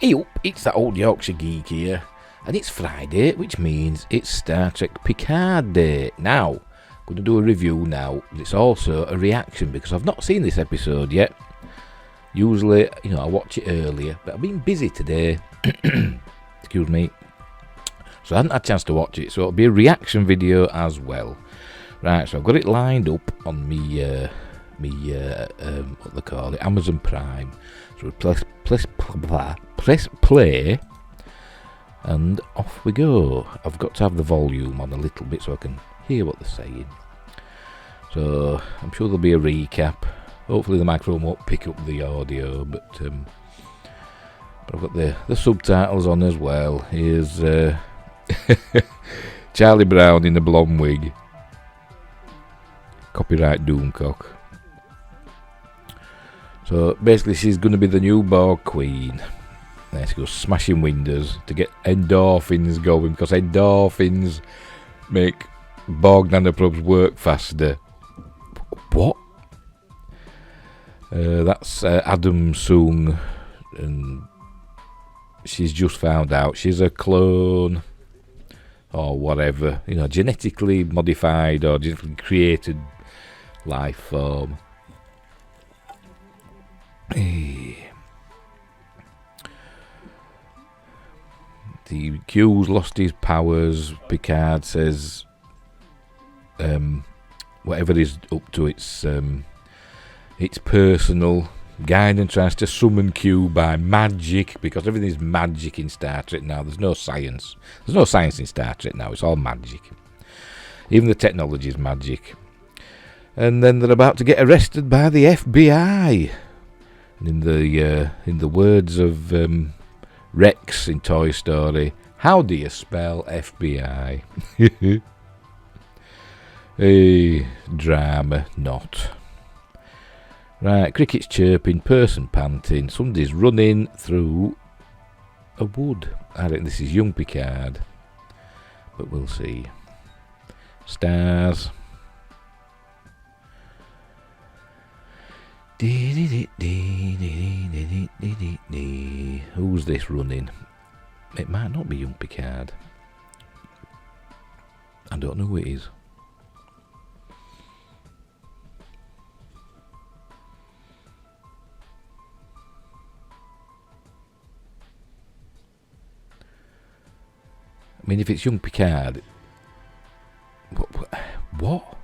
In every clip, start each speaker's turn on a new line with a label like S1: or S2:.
S1: Hey up, it's that old Yorkshire geek here, and it's Friday, which means it's Star Trek Picard Day. Now, I'm going to do a review now, but it's also a reaction because I've not seen this episode yet. Usually, I watch it earlier, but I've been busy today. Excuse me. So I hadn't had a chance to watch it, so it'll be a reaction video as well. Right, so I've got it lined up on what they call it, Amazon Prime. So we press play, and off we go. I've got to have the volume on a little bit so I can hear what they're saying. So I'm sure there'll be a recap. Hopefully the microphone won't pick up the audio, but I've got the subtitles on as well. Here's Charlie Brown in the blonde wig. Copyright Doomcock. So basically she's going to be the new Borg Queen. There she goes, smashing windows to get endorphins going, because endorphins make Borg nanoprobes work faster. What? That's Adam Soong, and she's just found out she's a clone or whatever, genetically modified or genetically created life form. The Q's lost his powers. Picard says whatever he's up to, it's personal. Guinan tries to summon Q by magic, because everything's magic in Star Trek now. There's no science. There's no science in Star Trek now. It's all magic. Even the technology is magic. And then they're about to get arrested by the FBI. And in the words of Rex in Toy Story, how do you spell FBI? Drama not. Right, cricket's chirping, person panting, somebody's running through a wood. I reckon this is young Picard, but we'll see. Stars. Who's this running? It might not be young Picard. I don't know who it is. I mean, if it's young Picard, what?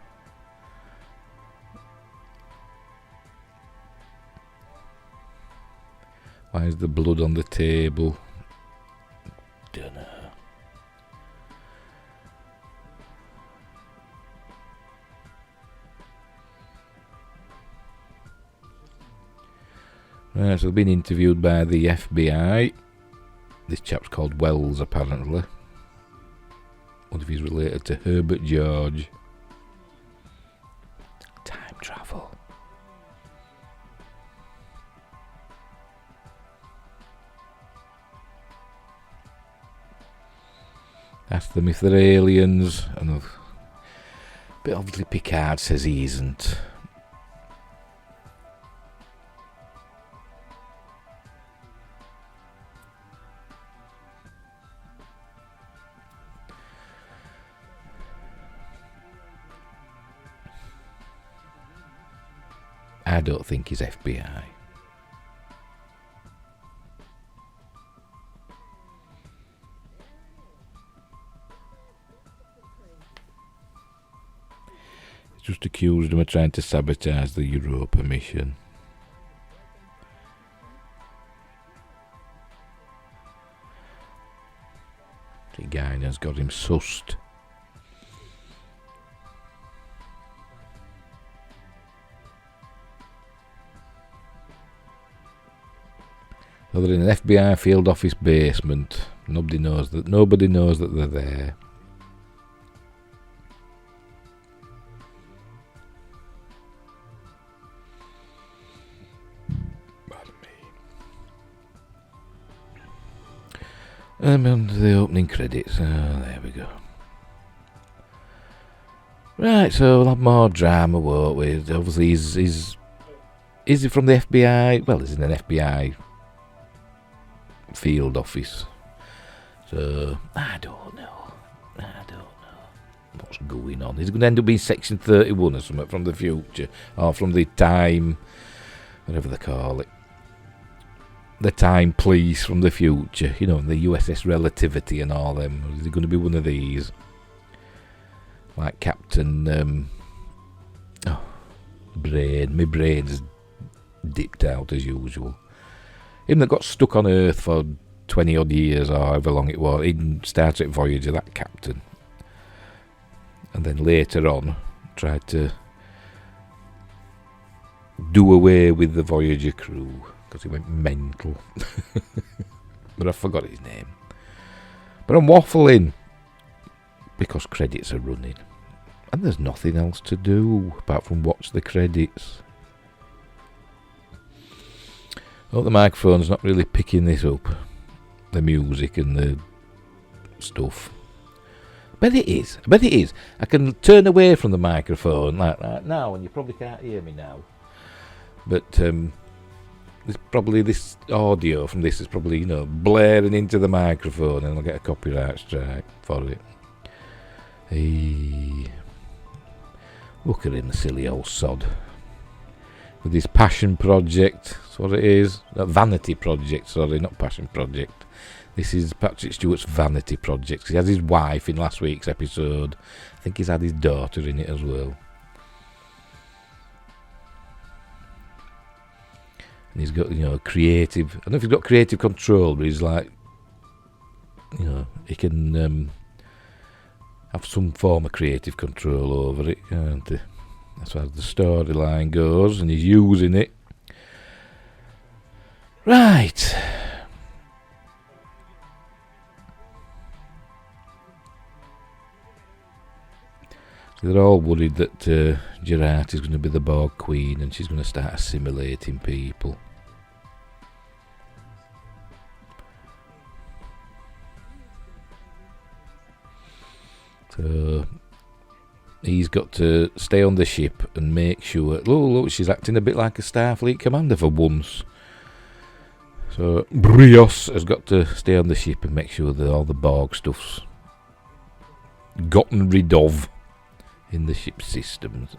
S1: Why is the blood on the table? Dunno. Right, so they've been interviewed by the FBI. This chap's called Wells, apparently. What if he's related to Herbert George? Time travel. Ask them if they're aliens. But obviously Picard says he isn't. I don't think he's FBI. He's just accused him of trying to sabotage the Europa mission. The guy has got him sussed. They're in an FBI field office basement. Nobody knows that they're there. Pardon me. I'm on to the opening credits. There we go. Right, so we'll have more drama, won't we? Obviously, is he from the FBI? Well, he's in an FBI field office. So, I don't know what's going on. Is it going to end up being Section 31 or something from the future? Or from the time, whatever they call it. The time police from the future. You know, the USS Relativity and all them. Is it going to be one of these? Like Captain... my brain's dipped out as usual. Him that got stuck on Earth for 20 odd years or however long it was in Star Trek Voyager, that captain. And then later on tried to do away with the Voyager crew because he went mental. But I forgot his name. But I'm waffling because credits are running. And there's nothing else to do apart from watch the credits. Oh, the microphone's not really picking this up. The music and the stuff. I bet it is. I can turn away from the microphone like that now, and you probably can't hear me now. But there's probably this audio from this is probably, blaring into the microphone, and I'll get a copyright strike for it. Hey. Look at him, the silly old sod. With his passion project, that's what it is. Vanity project, sorry, not passion project. This is Patrick Stewart's vanity project. He has his wife in last week's episode. I think he's had his daughter in it as well. And he's got, creative... I don't know if he's got creative control, but he's like... he can... have some form of creative control over it, can't he? As far as the storyline goes, and he's using it. Right. So they're all worried that Gerard is going to be the Borg Queen and she's going to start assimilating people. So he's got to stay on the ship and make sure... Look, she's acting a bit like a Starfleet commander for once. So Brios has got to stay on the ship and make sure that all the Borg stuff's gotten rid of in the ship systems.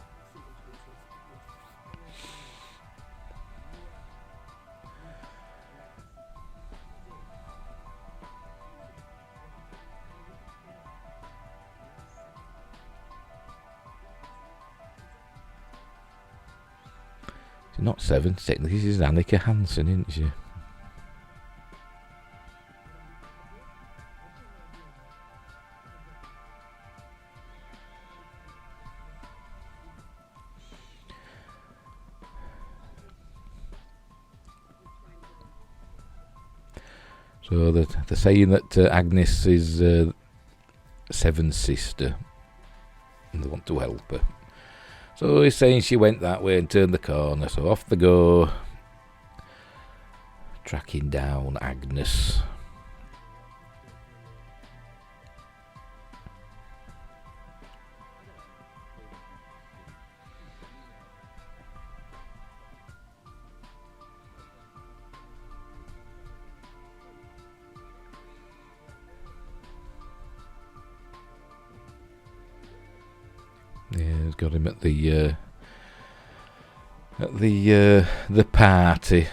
S1: She's not 7, technically. This is Annika Hansen, isn't she? So they're saying that Agnes is Seven's sister, and they want to help her. So he's saying she went that way and turned the corner, so off they go, tracking down Agnes. Yeah, got him at the party.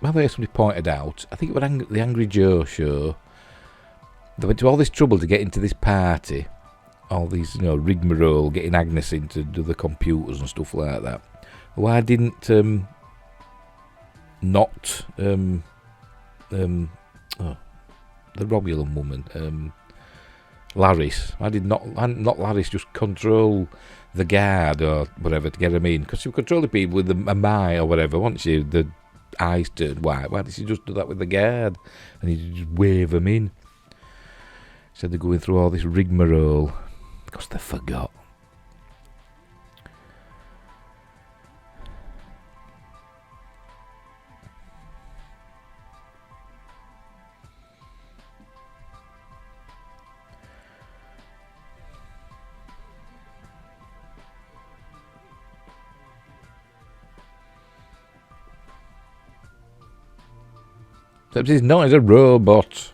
S1: By the way, somebody pointed out, I think it was the Angry Joe show. They went to all this trouble to get into this party, all these rigmarole, getting Agnes in to do the computers and stuff like that. Why didn't the Romulan woman, Laris? Why did not Laris just control the guard or whatever to get him in? Because she was controlling people with a eye or whatever, wasn't she? The eyes turned white. Why did she just do that with the guard? And he just wave them in. Said they're going through all this rigmarole because they forgot. Except he's not, he's a robot.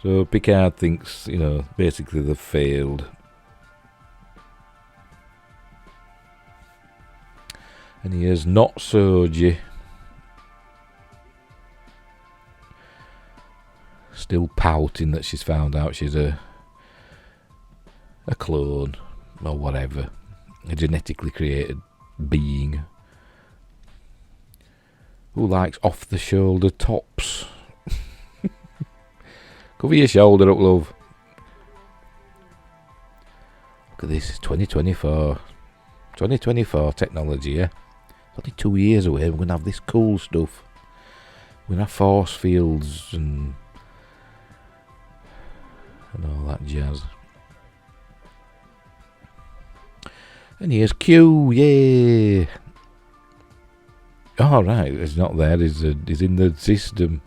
S1: So Picard thinks, basically they've failed. And he is not Soji. Still pouting that she's found out she's a clone or whatever. A genetically created being who likes off-the-shoulder tops. Cover your shoulder up, love. Look at this, 2024. 2024 technology, yeah? It's only 2 years away, we're going to have this cool stuff. We're going to have force fields and all that jazz. And here's Q, yay! Oh, right, it's not there, he's in the system.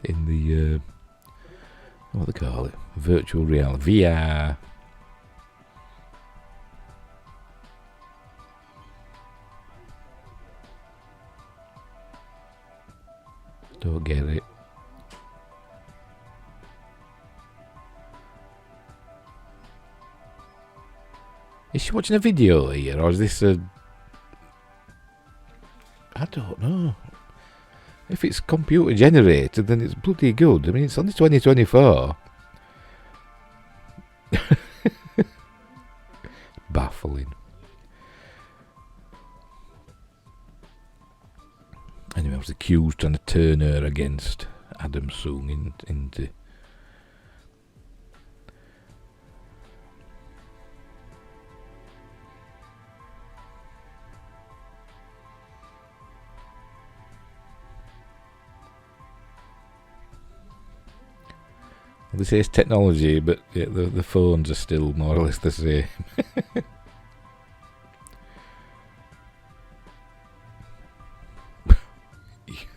S1: In the, what do they call it? Virtual reality, VR. Don't get it. Is she watching a video here, or is this a... I don't know. If it's computer generated, then it's bloody good. I mean, it's only 2024. Baffling. Anyway, it was the Q's trying to turn her against Adam Sung into... This is technology, but yeah, the phones are still more or less the same.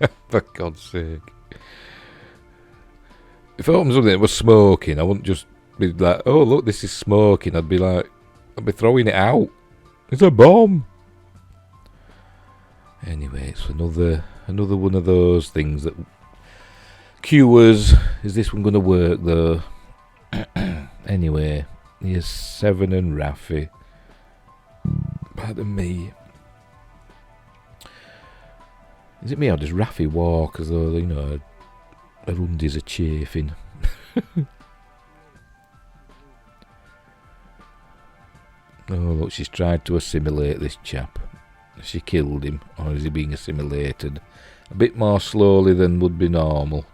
S1: Yeah, for God's sake. If I opened something that was smoking, I wouldn't just be like, oh look, this is smoking. I'd be throwing it out. It's a bomb. Anyway, it's another one of those things that cures. Is this one going to work though? Anyway, here's Seven and Raffi. Pardon me. Is it me or does Raffi walk as though, her undies are chafing? Oh look, she's tried to assimilate this chap. Has she killed him, or is he being assimilated a bit more slowly than would be normal?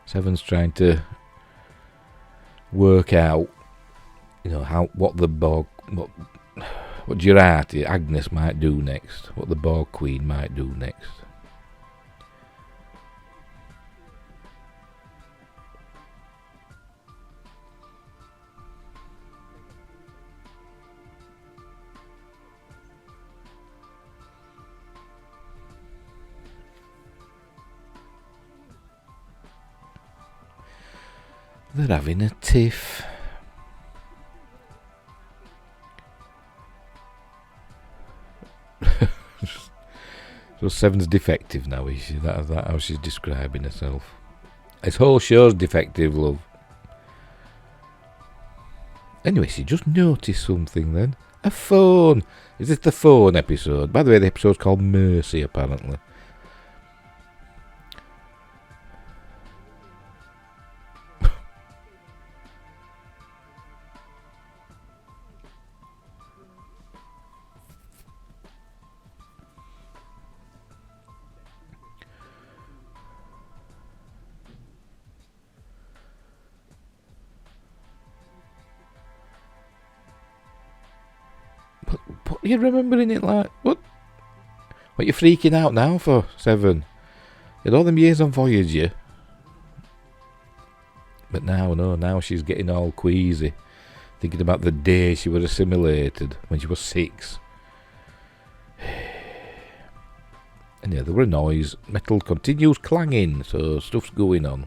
S1: Seven's trying to work out, what the Borg, what Girardi, Agnes might do next, what the Borg Queen might do next. They're having a tiff. So Seven's defective now, is she? That's how she's describing herself. This whole show's defective, love. Anyway, she just noticed something then. A phone. Is this the phone episode? By the way, the episode's called Mercy, apparently. What are you remembering it like? What are you freaking out now for, Seven? You had all them years on Voyager. But now, no, now she's getting all queasy. Thinking about the day she was assimilated when she was 6. And yeah, there were a noise. Metal continues clanging, so stuff's going on.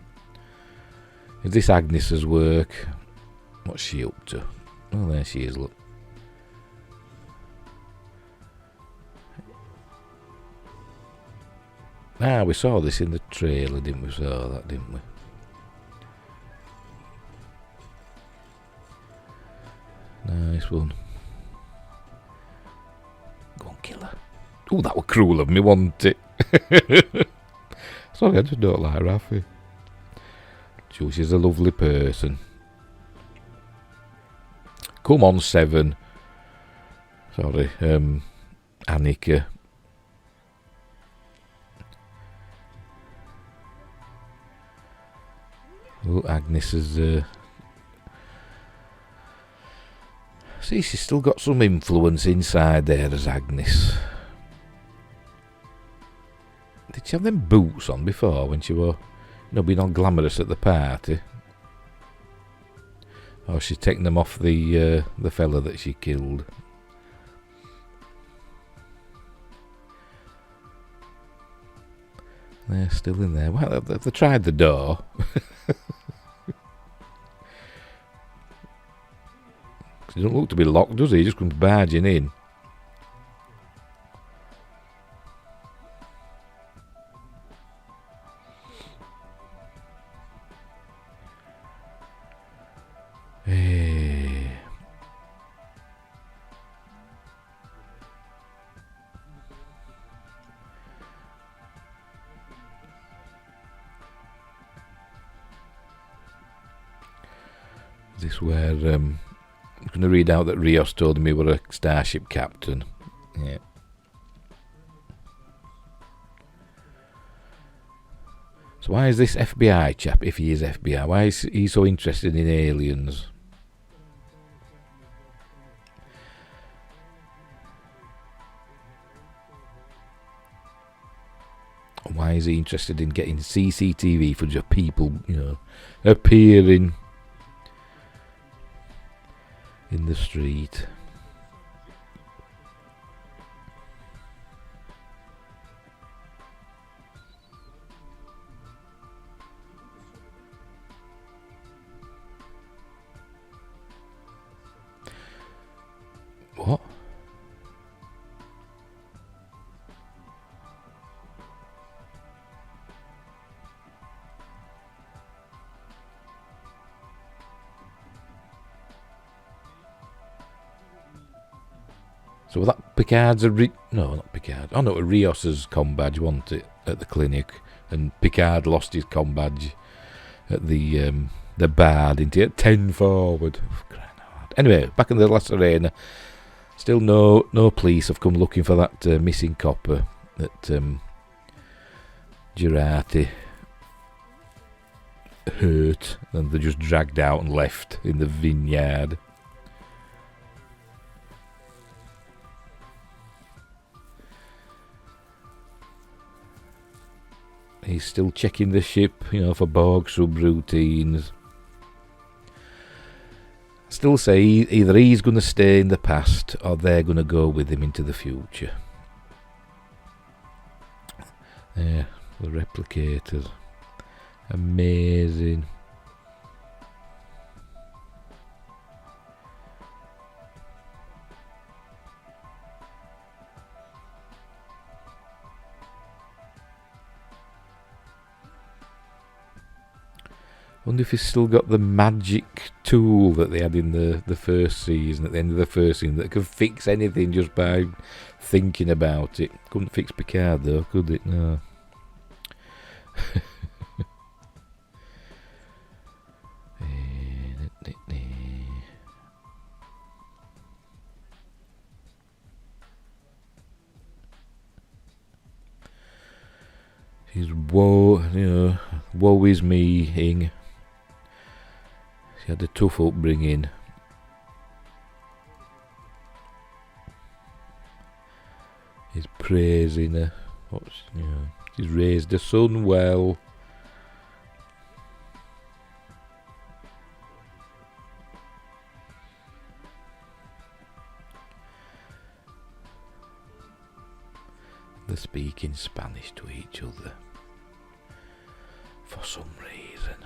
S1: Is this Agnes's work? What's she up to? Oh, there she is, look. Ah, we saw this in the trailer, didn't we? Saw that, didn't we? Nice one. Go on, kill her. Oh, that were cruel of me, wasn't it? Sorry, I just don't like Raffi. Sure, she's a lovely person. Come on, Seven. Sorry, Annika. Oh, Agnes is... See, she's still got some influence inside there as Agnes. Did she have them boots on before when she were, being all glamorous at the party? Or she's taken them off the fella that she killed. They're still in there. Well, they tried the door. He doesn't look to be locked, does he? He just comes barging in. Hey. Is this where... I'm going to read out that Rios told him he were a starship captain. Yeah. So why is this FBI chap, if he is FBI, why is he so interested in aliens? Why is he interested in getting CCTV footage of people, appearing in the street? What? So that Picard's no, not Picard. Oh no, Rios's comm badge, wasn't it, at the clinic, and Picard lost his comm badge at the bar, didn't he? At 10 forward. Anyway, back in the last arena, still no police have come looking for that missing copper that Jurati hurt, and they just dragged out and left in the vineyard. He's still checking the ship, for Borg subroutines. Still say either he's going to stay in the past or they're going to go with him into the future. Yeah, the replicators. Amazing. Wonder if he's still got the magic tool that they had in the first season, at the end of the first season, that could fix anything just by thinking about it. Couldn't fix Picard though, could it? No. She's woe is me-ing. She had a tough upbringing. praising her. She's raised her son well. They're speaking Spanish to each other for some reason.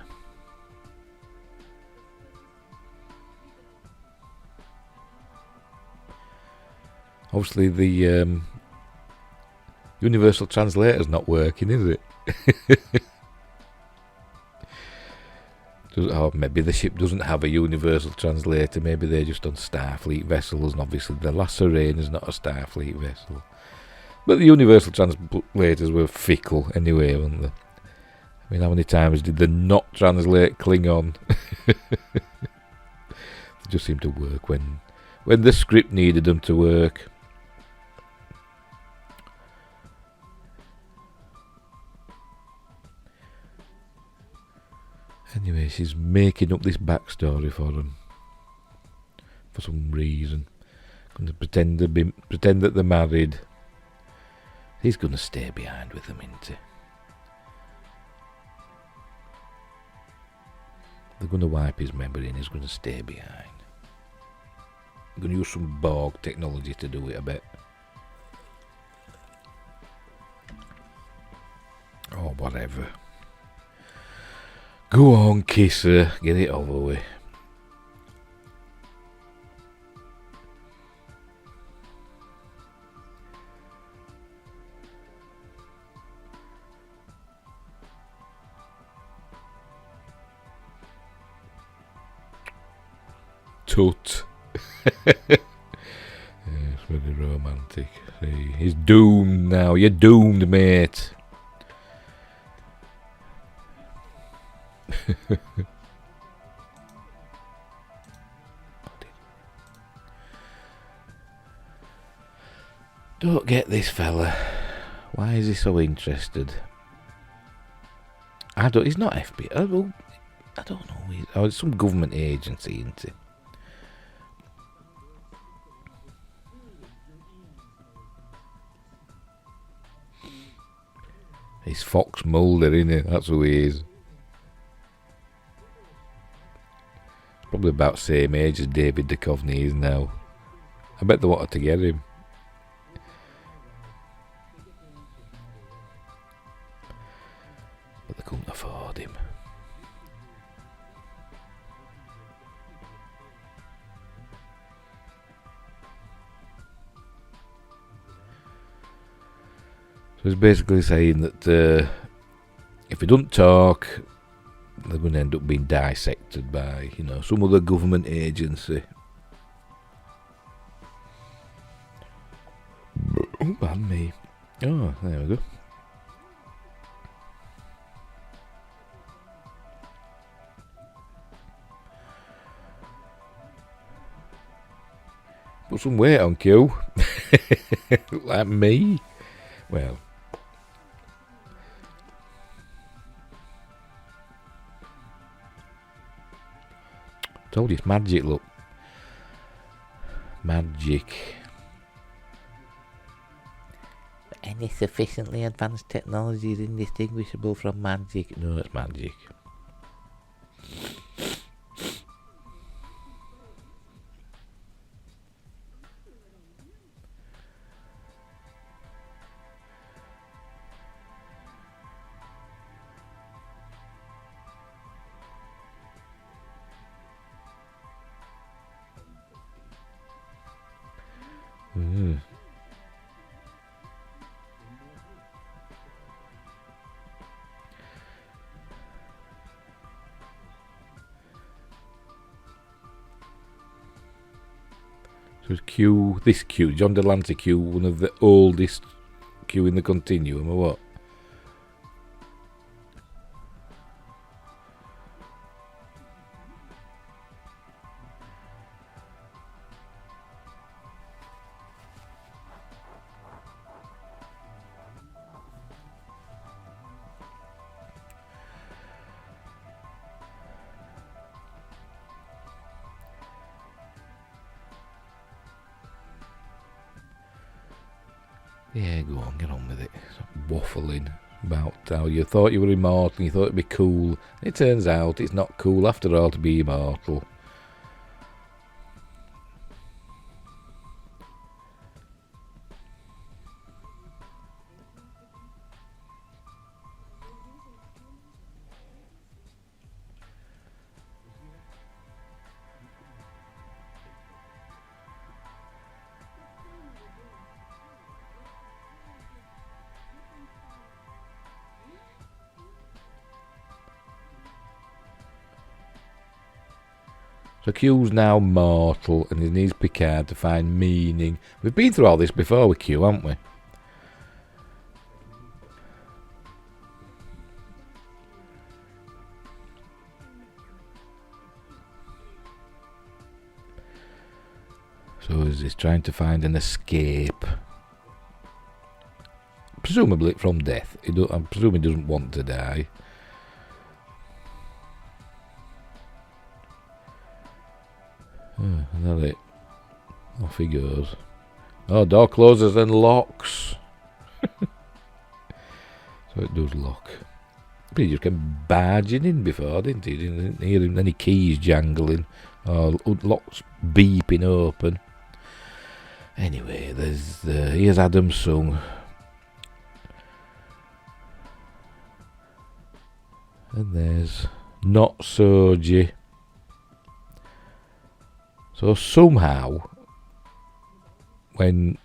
S1: Obviously the universal translator's not working, is it? Or maybe the ship doesn't have a universal translator. Maybe they're just on Starfleet vessels, and obviously the La Serena's not a Starfleet vessel. But the universal translators were fickle anyway, weren't they? I mean, how many times did they not translate Klingon? They just seemed to work when the script needed them to work. Anyway, she's making up this backstory for him for some reason. Going to pretend that they're married. He's going to stay behind with them, isn't he? They're going to wipe his memory and he's going to stay behind. They're going to use some Borg technology to do it, I bet. Oh, whatever. Go on, kiss her. Get it over with. Tut. It's very romantic. See, he's doomed now. You're doomed, mate. Don't get this fella. Why is he so interested? He's not FBI. Well, I don't know. It's some government agency, isn't it? He's Fox Mulder, isn't he? That's who he is. Probably about the same age as David Duchovny is now. I bet they wanted to get him. But they couldn't afford him. So he's basically saying that if he doesn't talk, they're going to end up being dissected by, some other government agency. Oh, pardon me. Oh, there we go. Put some weight on, Q. Like me. Well. Told you it's magic, look. Magic. Any sufficiently advanced technology is indistinguishable from magic. No, it's magic. So is this Q, John Delancey Q, one of the oldest Q in the continuum, or what? Yeah, go on, get on with it. Stop waffling about how you thought you were immortal and you thought it'd be cool. It turns out it's not cool after all to be immortal. So Q's now mortal and he needs Picard to find meaning. We've been through all this before with Q, haven't we? So is he trying to find an escape? Presumably from death. I'm presuming he doesn't want to die. Is that it? Off he goes. Oh, door closes and locks. So it does lock. But he just came barging in before, didn't he? Didn't hear any keys jangling or locks beeping open. Anyway, here's Adam's song. And there's Not Soji. So somehow, when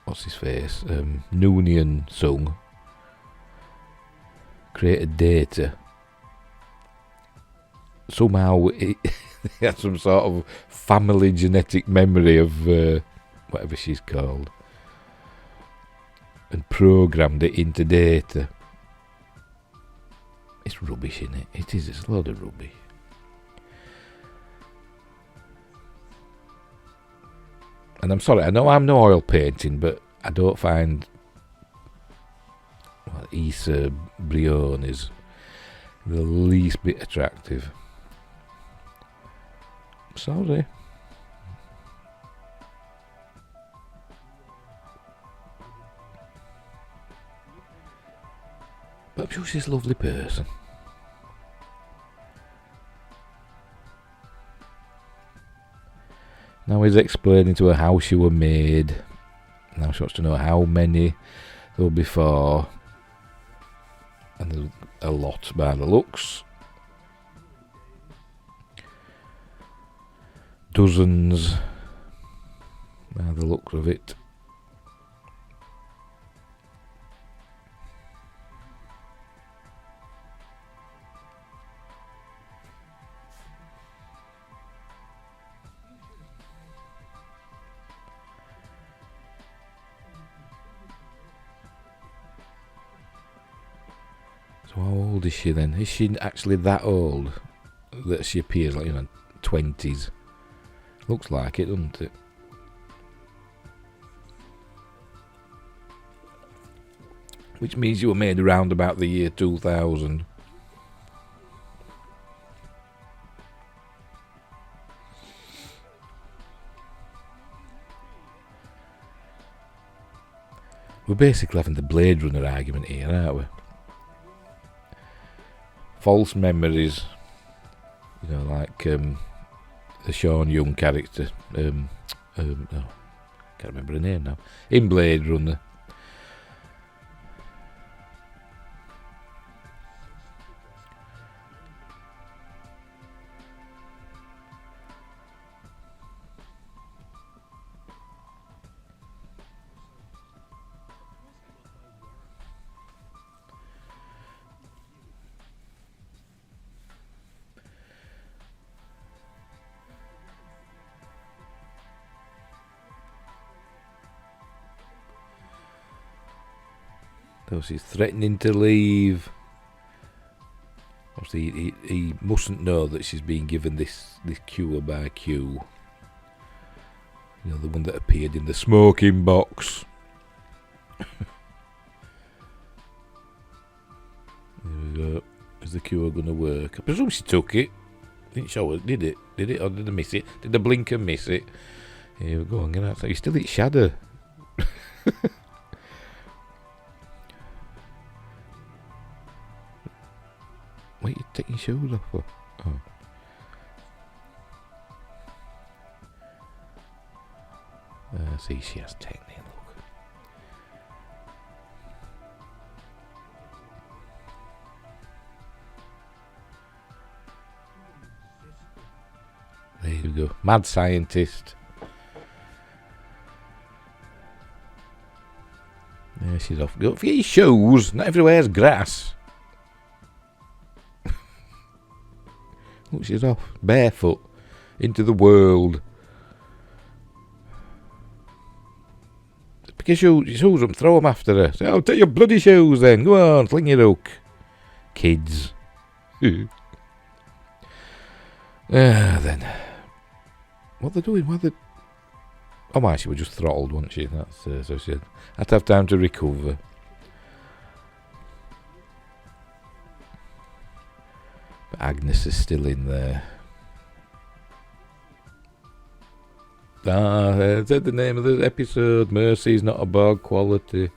S1: what's his face, Noonian Sung created data, somehow it had some sort of family genetic memory of whatever she's called, and programmed it into data. It's rubbish, isn't it? It is. It's a load of rubbish. And I'm sorry, I know I'm no oil painting, but I don't find Issa Brion is the least bit attractive. Sorry. But I'm sure she's a lovely person. Now he's explaining to her how she were made. Now she wants to know how many there were before. And there's a lot by the looks. Dozens by the looks of it. So how old is she then? Is she actually that old that she appears like, 20s? Looks like it, doesn't it? Which means you were made around about the year 2000. We're basically having the Blade Runner argument here, aren't we? False memories, like the Sean Young character. Can't remember her name now. In Blade Runner. He's threatening to leave. Obviously, he mustn't know that she's being given this cure by Q. The one that appeared in the smoking box. There we go. Is the cure going to work? I presume she took it. Didn't show it, did it? Did it, or did I miss it? Did the blinker miss it? Here we go, I'm gonna have to, you still eat shadow. What are you taking your shoes off for? Oh. See, she has technique, look. There you go. Mad scientist. Yeah, she's off. Go for your shoes. Not everywhere's grass. Look, she's off. Barefoot. Into the world. Pick your shoes up, throw them after her. Say, oh, take your bloody shoes then. Go on, sling your hook. Kids. Then. What they doing? What they... Oh my, she was just throttled, wasn't she? That's so she had to have time to recover. But Agnes is still in there. I said the name of the episode. Mercy's not a bog quality.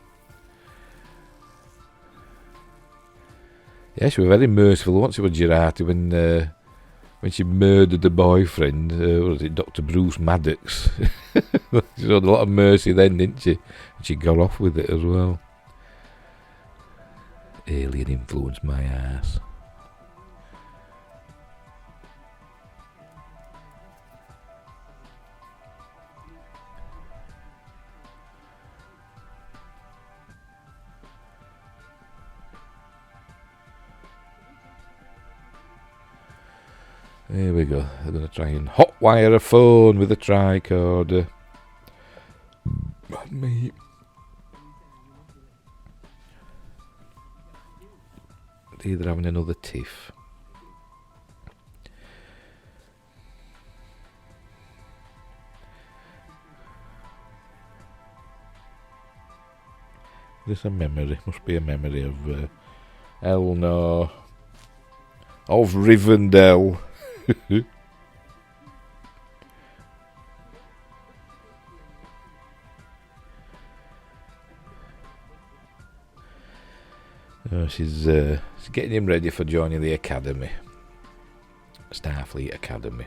S1: Yeah, she was very merciful once she was Girardi when she murdered the boyfriend. What was it, Dr. Bruce Maddox? She showed a lot of mercy then, didn't she? And she got off with it as well. Alien influenced my ass. Here we go. I'm going to try and hotwire a phone with a tricorder. Me. They're either having another tiff. This a memory. Must be a memory of Elnor. Of Rivendell. She's getting him ready for joining the academy, Starfleet Academy,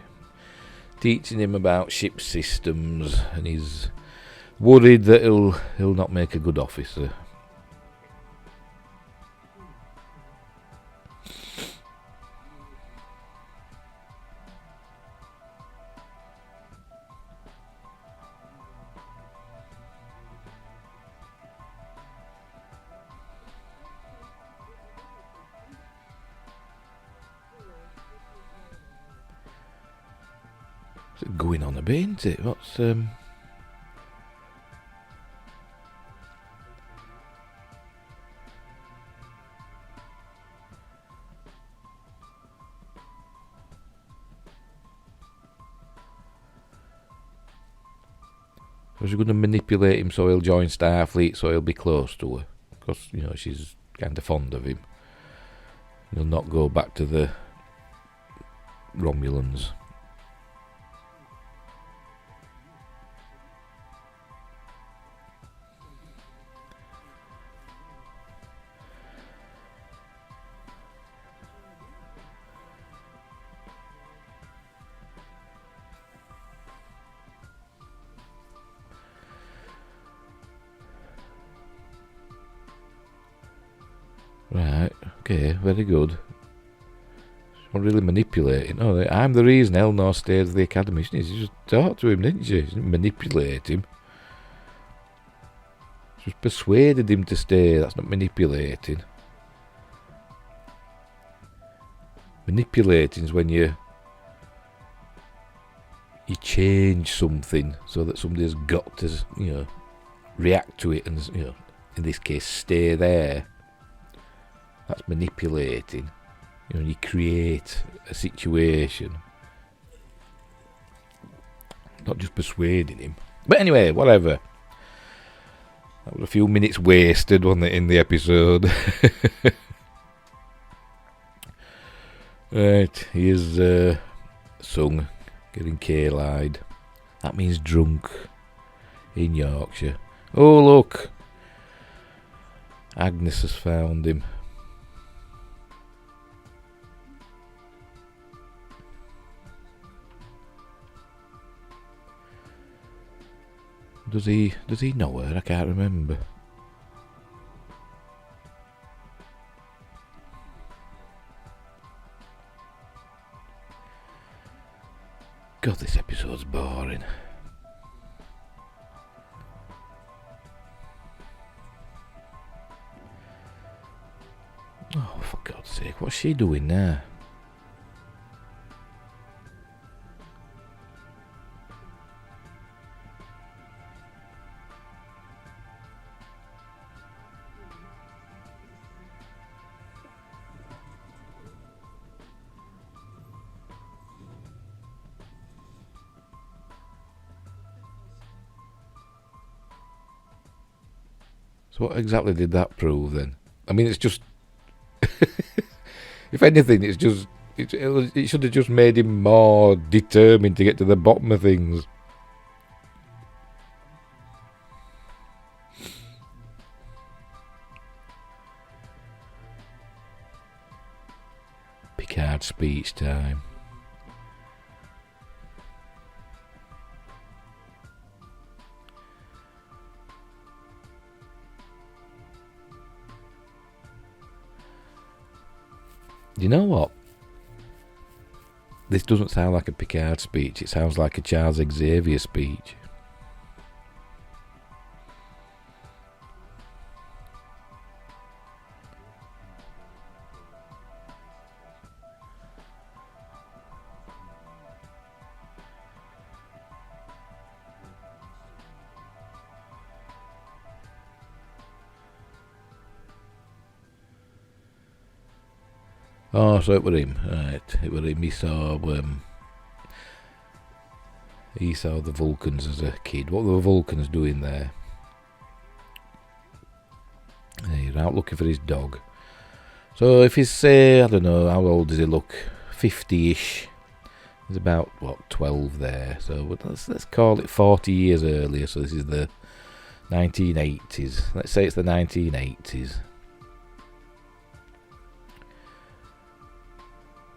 S1: teaching him about ship systems, and he's worried that he'll not make a good officer. What's going on a bit, isn't it? What's Was she going to manipulate him so he'll join Starfleet, so he'll be close to her? Because, you know, she's kind of fond of him. He'll not go back to the Romulans. Right, okay, very good. She's not really manipulating. Oh, I'm the reason Elnor stayed at the academy. She just talked to him, didn't she? She didn't manipulate him. She just persuaded him to stay. That's not manipulating. Manipulating is when you change something so that somebody's got to, you know, react to it and, you know, in this case, stay there. That's manipulating. You know, you create a situation. Not just persuading him. But anyway, whatever. That was a few minutes wasted, wasn't it, in the episode? Right, here's Sung getting K-Lied. That means drunk in Yorkshire. Oh, look. Agnes has found him. Does he know her? I can't remember. God, this episode's boring. Oh, for God's sake, what's she doing there? So what exactly did that prove then? I mean, it's just... if anything, it's just... It should have just made him more determined to get to the bottom of things. Picard speech time. You know what? This doesn't sound like a Picard speech. It sounds like a Charles Xavier speech. Oh, so it was him. Right, it was him. He saw the Vulcans as a kid. What were the Vulcans doing there? He's out looking for his dog. So if he's, say, I don't know, how old does he look? 50-ish. He's about, 12 there. So let's call it 40 years earlier. So this is the 1980s. Let's say it's the 1980s.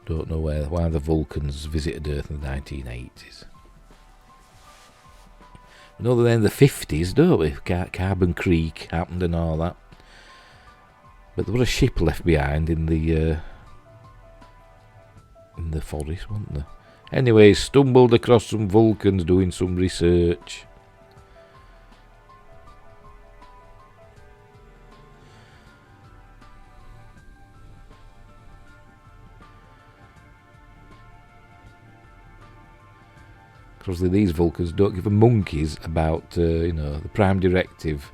S1: Don't know why the Vulcans visited Earth in the 1980s. We know they're in the 50s, don't we? Carbon Creek happened and all that. But there was a ship left behind in the forest, wasn't there? Anyway, stumbled across some Vulcans doing some research. Because these Vulcans don't give a monkeys about, the Prime Directive.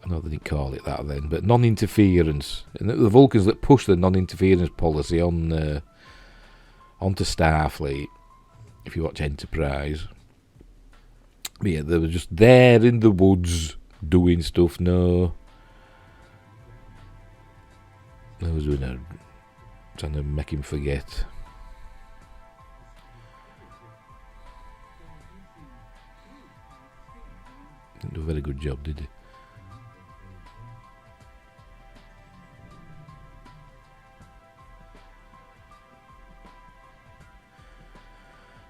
S1: I know they didn't call it that then, but non-interference. And the Vulcans that push the non-interference policy onto Starfleet, if you watch Enterprise. But yeah, they were just there in the woods doing stuff. No, I was trying to make him forget. Didn't do a very good job, did he?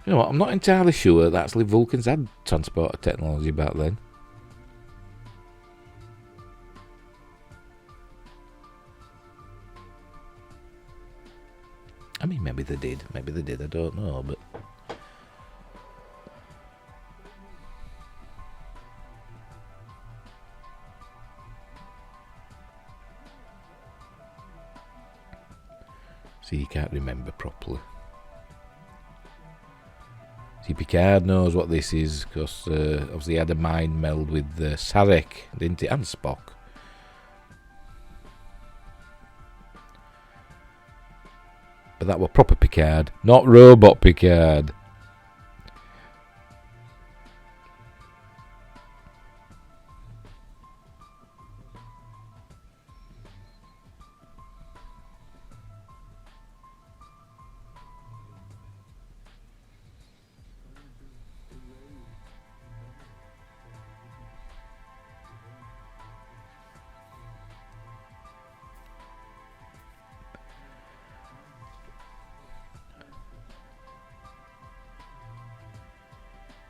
S1: You know what, I'm not entirely sure that actually Vulcans had transporter technology back then. I mean, maybe they did, I don't know, but... See, you can't remember properly. See, Picard knows what this is, because obviously he had a mind meld with Sarek, didn't he, and Spock. But that were proper Picard, not robot Picard.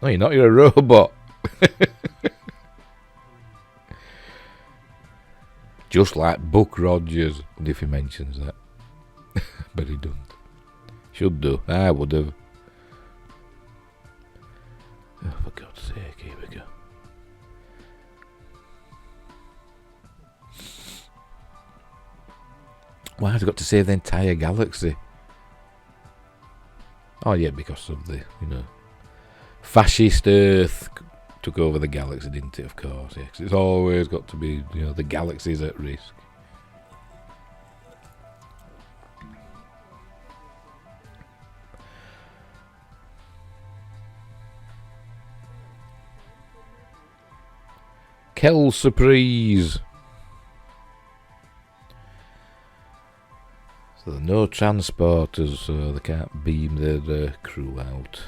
S1: No, you're not. You're a robot. Just like Buck Rogers. And if he mentions that. But he doesn't. Should do. I would have. Oh, for God's sake, here we go. Why has it got to save the entire galaxy? Oh yeah, because of the, fascist Earth took over the galaxy, didn't it? Of course, yeah. 'Cause it's always got to be, the galaxy's at risk. Kel surprise. So there are no transporters, so they can't beam their crew out.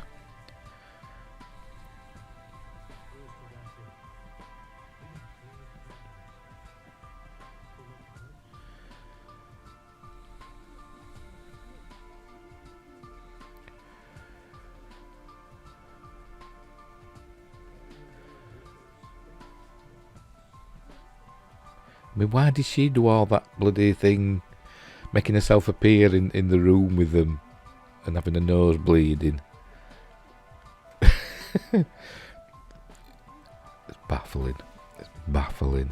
S1: I mean, why did she do all that bloody thing, making herself appear in the room with them and having a nose bleeding? It's baffling. It's baffling.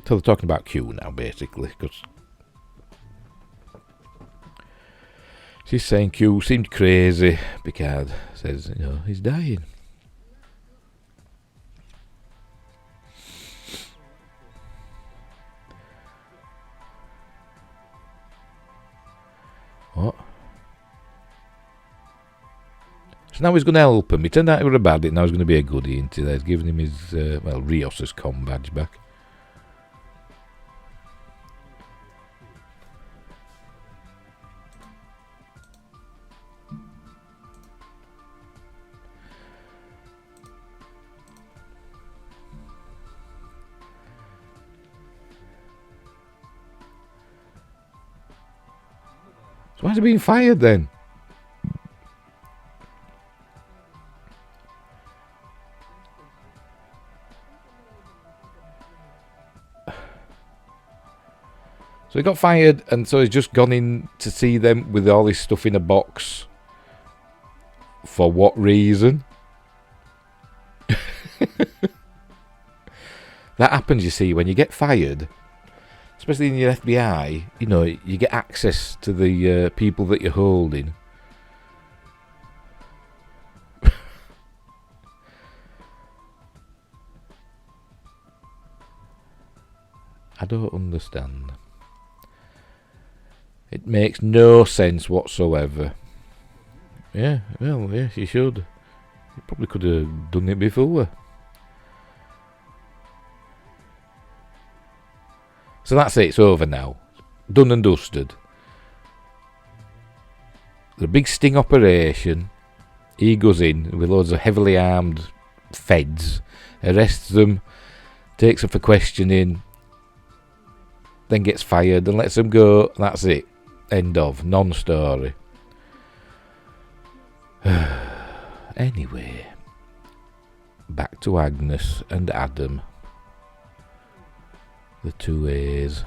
S1: So they're talking about Q now, basically, because she's saying Q seemed crazy. Picard says, he's dying. What? So now he's going to help him. He turned out he was a baddie, now he's going to be a goodie into there. He's giving him his, Rios's comm badge back. So why is he being fired then? So he got fired, and so he's just gone in to see them with all this stuff in a box. For what reason? That happens, you see, when you get fired. Especially in your FBI, you get access to the people that you're holding. I don't understand. It makes no sense whatsoever. Yeah, well, yes, you should. You probably could have done it before. So that's it, it's over now. Done and dusted. The big sting operation. He goes in with loads of heavily armed feds, arrests them, takes them for questioning, then gets fired and lets them go. That's it. End of. Non-story. Anyway. Back to Agnes and Adam. The two A's.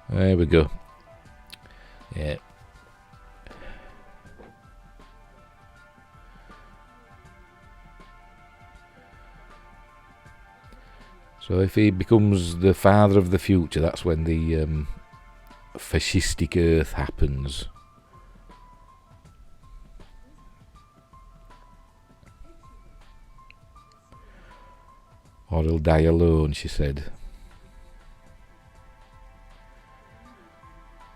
S1: There we go. Yeah. So if he becomes the father of the future, that's when the fascistic Earth happens. Or he'll die alone, she said.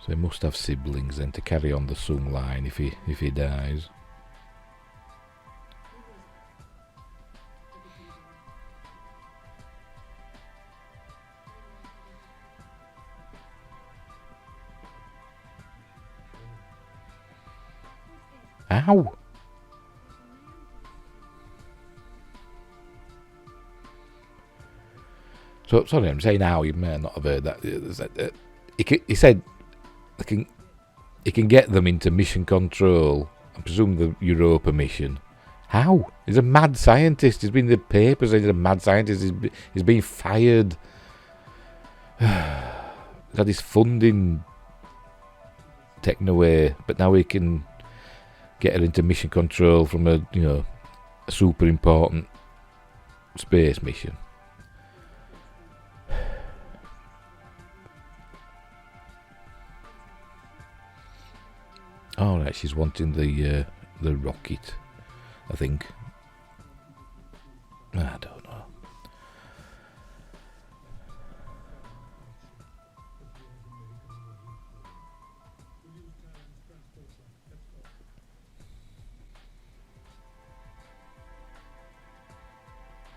S1: So he must have siblings then to carry on the Sung line if he dies. Ow! So sorry, I'm saying ow. You may not have heard that. He said he can get them into mission control. I presume the Europa mission. How? He's a mad scientist. He's been in the papers. He's a mad scientist. He's been fired. He's had his funding taken away, but now he can get her into mission control from a super important space mission. All right, she's wanting the rocket, I think. I don't know.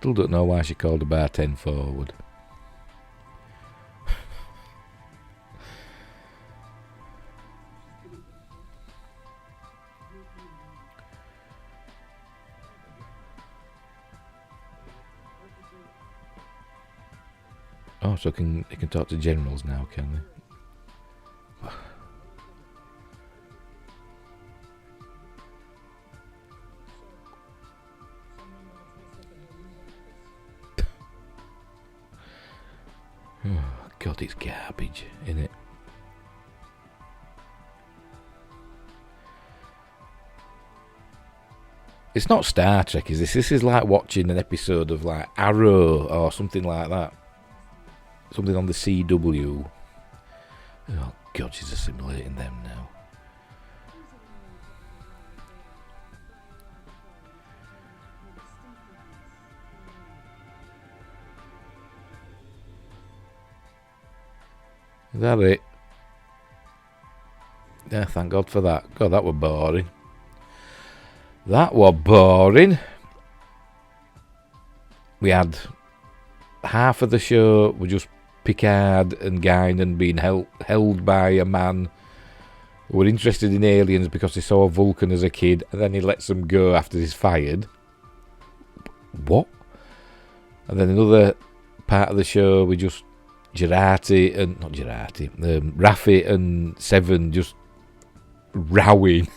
S1: Still don't know why she called the bar 10 forward. Oh, so they can talk to generals now, can they? Oh, God, it's garbage, isn't it? It's not Star Trek, is this? This is like watching an episode of like Arrow or something like that. Something on the CW. Oh, God, she's assimilating them now. Is that it? Yeah, thank God for that. God, that were boring. That were boring. We had half of the show were just Picard and Guinan being held by a man who were interested in aliens because he saw a Vulcan as a kid, and then he lets them go after he's fired. What? And then another part of the show we just Raffi and Seven just rowing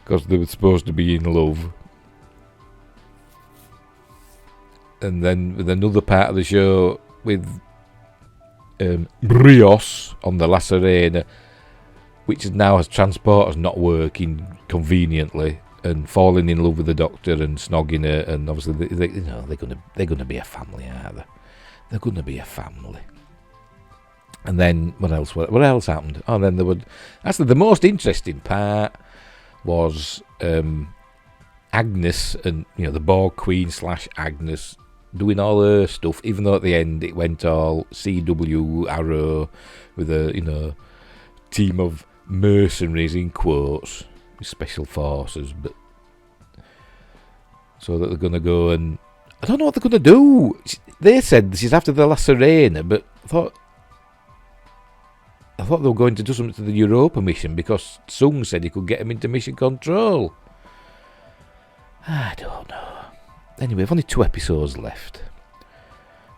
S1: because they were supposed to be in love. And then with another part of the show with Brios on the La Serena, which now has transporters not working conveniently, and falling in love with the Doctor and snogging her, and obviously they're gonna be a family, aren't they? They're gonna be a family. And then what else happened? Oh, then there would actually the most interesting part was Agnes and the Borg Queen / Agnes doing all her stuff, even though at the end it went all CW Arrow with a team of mercenaries in quotes, special forces, but so that they're gonna go and I don't know what they're gonna do. They said this is after the La Serena, but I thought they were going to do something to the Europa mission because Sung said he could get him into mission control. I don't know. Anyway, we've only 2 episodes left.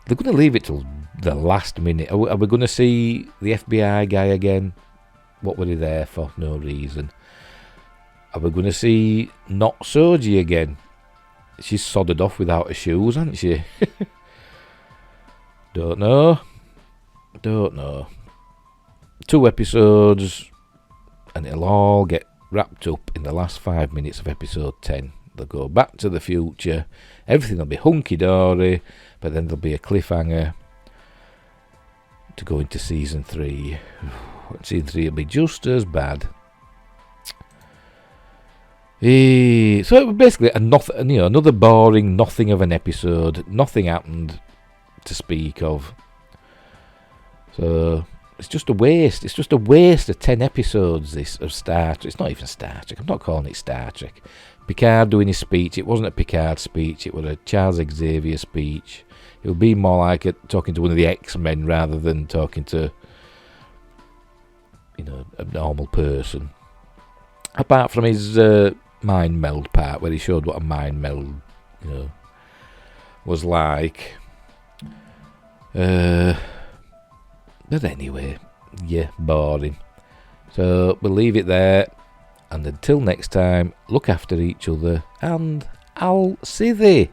S1: They're going to leave it till the last minute. Are we going to see the FBI guy again? What were they there for? No reason. Are we going to see Not Soji again? She's sodded off without her shoes, hasn't she? Don't know. 2 episodes, and it'll all get wrapped up in the last 5 minutes of episode 10. They'll go back to the future. Everything will be hunky-dory, but then there'll be a cliffhanger to go into season 3. Season 3 will be just as bad. So it was basically another boring nothing of an episode. Nothing happened to speak of. So It's just a waste. It's just a waste of 10 episodes, this, of Star Trek. It's not even Star Trek. I'm not calling it Star Trek. Picard doing his speech. It wasn't a Picard speech. It was a Charles Xavier speech. It would be more like talking to one of the X-Men rather than talking to, a normal person. Apart from his mind meld part, where he showed what a mind meld, was like. But anyway, yeah, boring. So we'll leave it there. And until next time, look after each other, and I'll see thee.